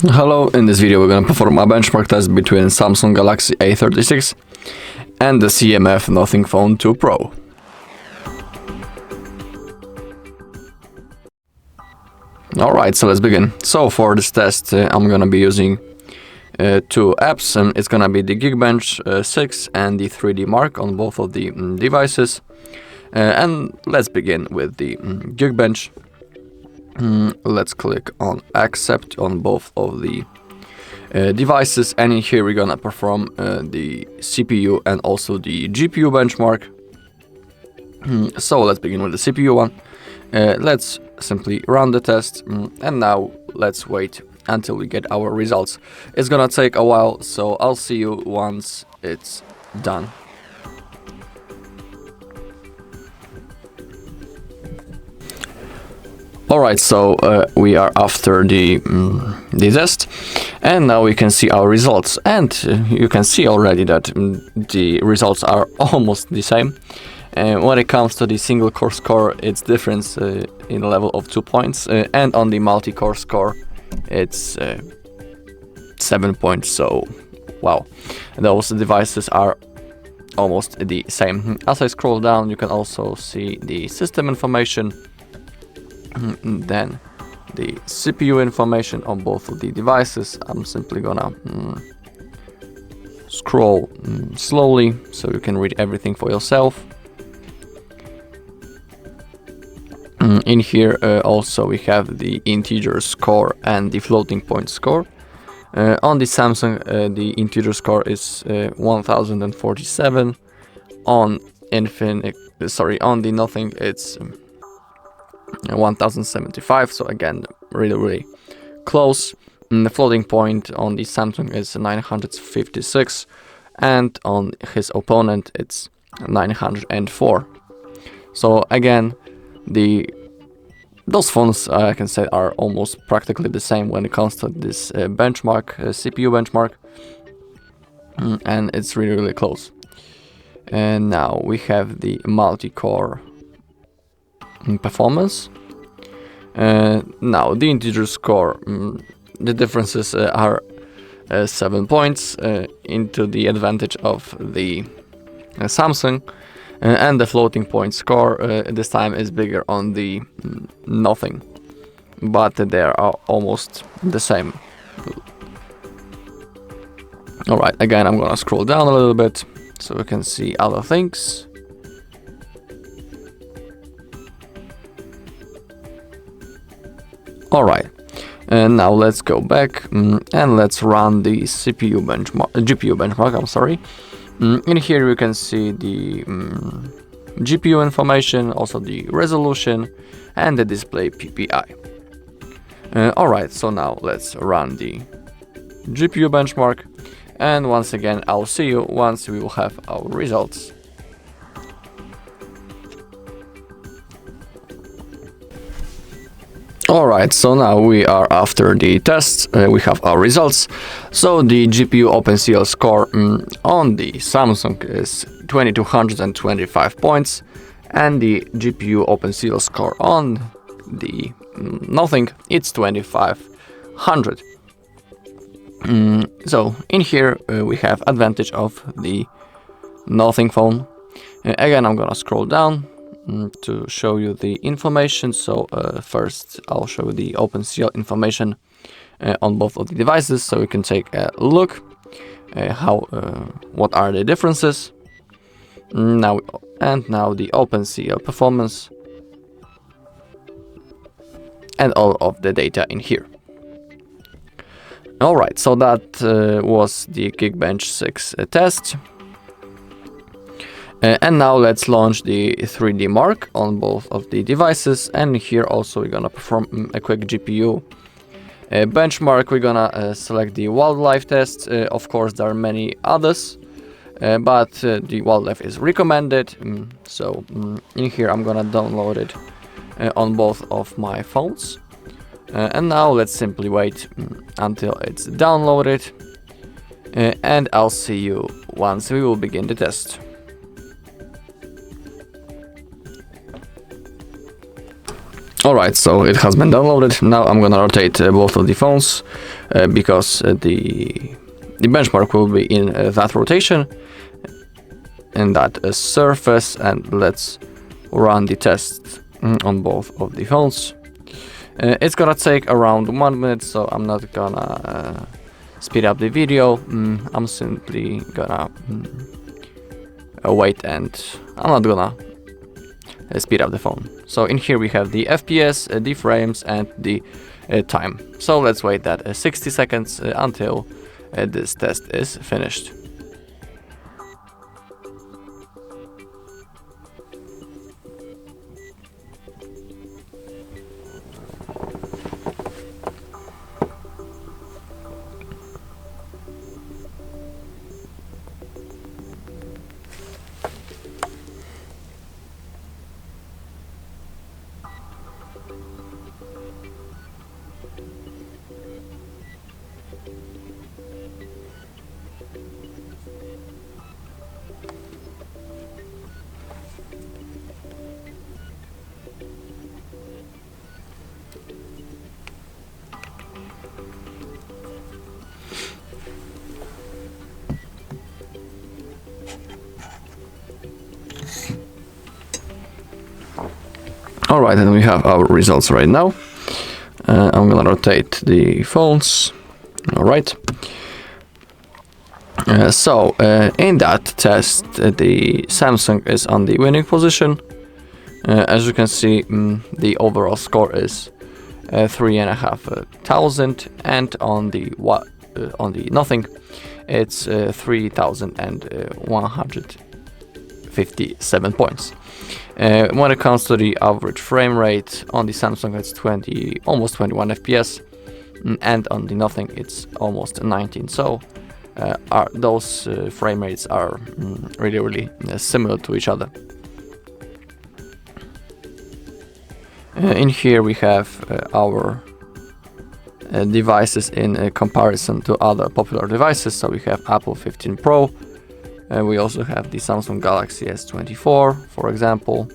Hello, in this video we're going to perform a benchmark test between Samsung Galaxy A36 and the CMF Nothing Phone 2 Pro. Alright, so let's begin. So for this test I'm going to be using two apps, and it's going to be the Geekbench 6 and the 3D Mark on both of the devices. And let's begin with the Geekbench. Let's click on accept on both of the devices, and in here we're gonna perform the CPU and also the GPU benchmark. So let's begin with the CPU one. Let's simply run the test, and now let's wait until we get our results. It's gonna take a while, so I'll see you once it's done. Alright, so we are after the test, and now we can see our results, and you can see already that the results are almost the same. When it comes to the single core score, it's difference in the level of 2 points, and on the multi-core score it's 7 points, so wow, those devices are almost the same. As I scroll down, you can also see the system information, then the CPU information on both of the devices. I'm simply gonna scroll slowly so you can read everything for yourself. In here also we have the integer score and the floating point score. On the Samsung the integer score is 1047. On the Nothing it's 1075, so again really close. The floating point on the Samsung is 956, and on his opponent it's 904. So again, those phones I can say are almost practically the same when it comes to this benchmark, CPU benchmark, and it's really close. And now we have the multi-core performance. Now the integer score, the differences are 7 points into the advantage of the Samsung, and the floating point score this time is bigger on the Nothing, but they are almost the same. Alright, again I'm gonna scroll down a little bit so we can see other things. Alright, and now let's go back and let's run the GPU benchmark, I'm sorry. In here you can see the GPU information, also the resolution and the display PPI. Alright, so now let's run the GPU benchmark, and once again I'll see you once we will have our results. Alright, so now we are after the tests, we have our results. So the GPU OpenCL score on the Samsung is 2225 points, and the GPU OpenCL score on the Nothing, it's 2500. So in here we have advantage of the Nothing phone. Again I'm gonna scroll down to show you the information. So first I'll show you the OpenCL information on both of the devices, so you can take a look what are the differences. Now the OpenCL performance and all of the data in here. Alright, so that was the Geekbench 6 test. And now let's launch the 3D Mark on both of the devices, and here also we're gonna perform a quick GPU benchmark. We're gonna select the wildlife test. Of course there are many others, but the wildlife is recommended, so in here I'm gonna download it on both of my phones. And now let's simply wait until it's downloaded, and I'll see you once we will begin the test. Alright, so it has been downloaded. Now I'm gonna rotate both of the phones because the benchmark will be in that rotation, in that surface, and let's run the test on both of the phones. It's gonna take around 1 minute, so I'm not gonna speed up the video. I'm simply gonna wait, and I'm not gonna speed up the phone. So in here we have the FPS, the frames, and the time. So let's wait that 60 seconds until this test is finished. Alright, and we have our results right now. I'm gonna rotate the phones. Alright. In that test, the Samsung is on the winning position. As you can see, the overall score is 3,500, and on the Nothing, it's 3,157 points. When it comes to the average frame rate, on the Samsung it's almost 21 FPS, and on the Nothing it's almost 19. So those frame rates are really similar to each other. In here we have our devices in comparison to other popular devices. So we have Apple 15 Pro. We also have the Samsung Galaxy S24, for example,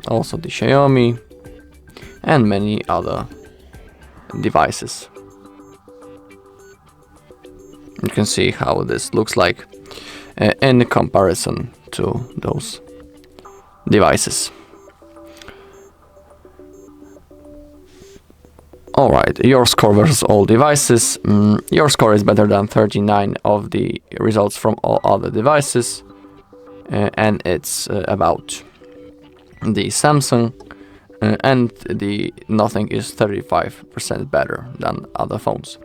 also the Xiaomi, and many other devices. You can see how this looks like in comparison to those devices. Alright, your score versus all devices. Your score is better than 39 of the results from all other devices, and it's about the Samsung, and the Nothing is 35% better than other phones.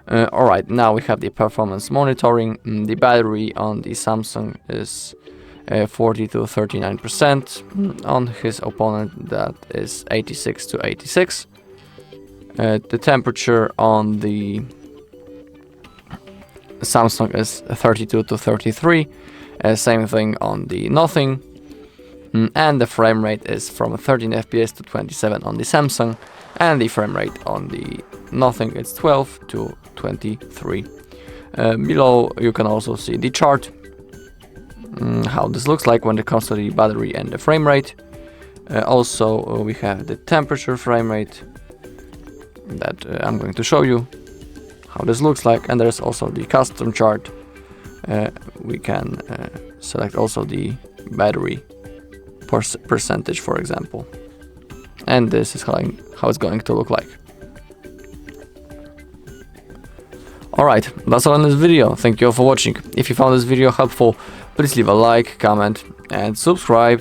Alright, now we have the performance monitoring. The battery on the Samsung is 40 to 39%. On his opponent, that is 86 to 86. The temperature on the Samsung is 32 to 33. Same thing on the Nothing. And the frame rate is from 13 FPS to 27 on the Samsung, and the frame rate on the Nothing is 12 to 23. Below you can also see the chart, how this looks like when it comes to the battery and the frame rate. Also we have the temperature, frame rate, that I'm going to show you how this looks like, and there's also the custom chart. We can select also the battery percentage, for example, and this is how it's going to look like. Alright, that's all in this video. Thank you all for watching. If you found this video helpful, please leave a like, comment, and subscribe.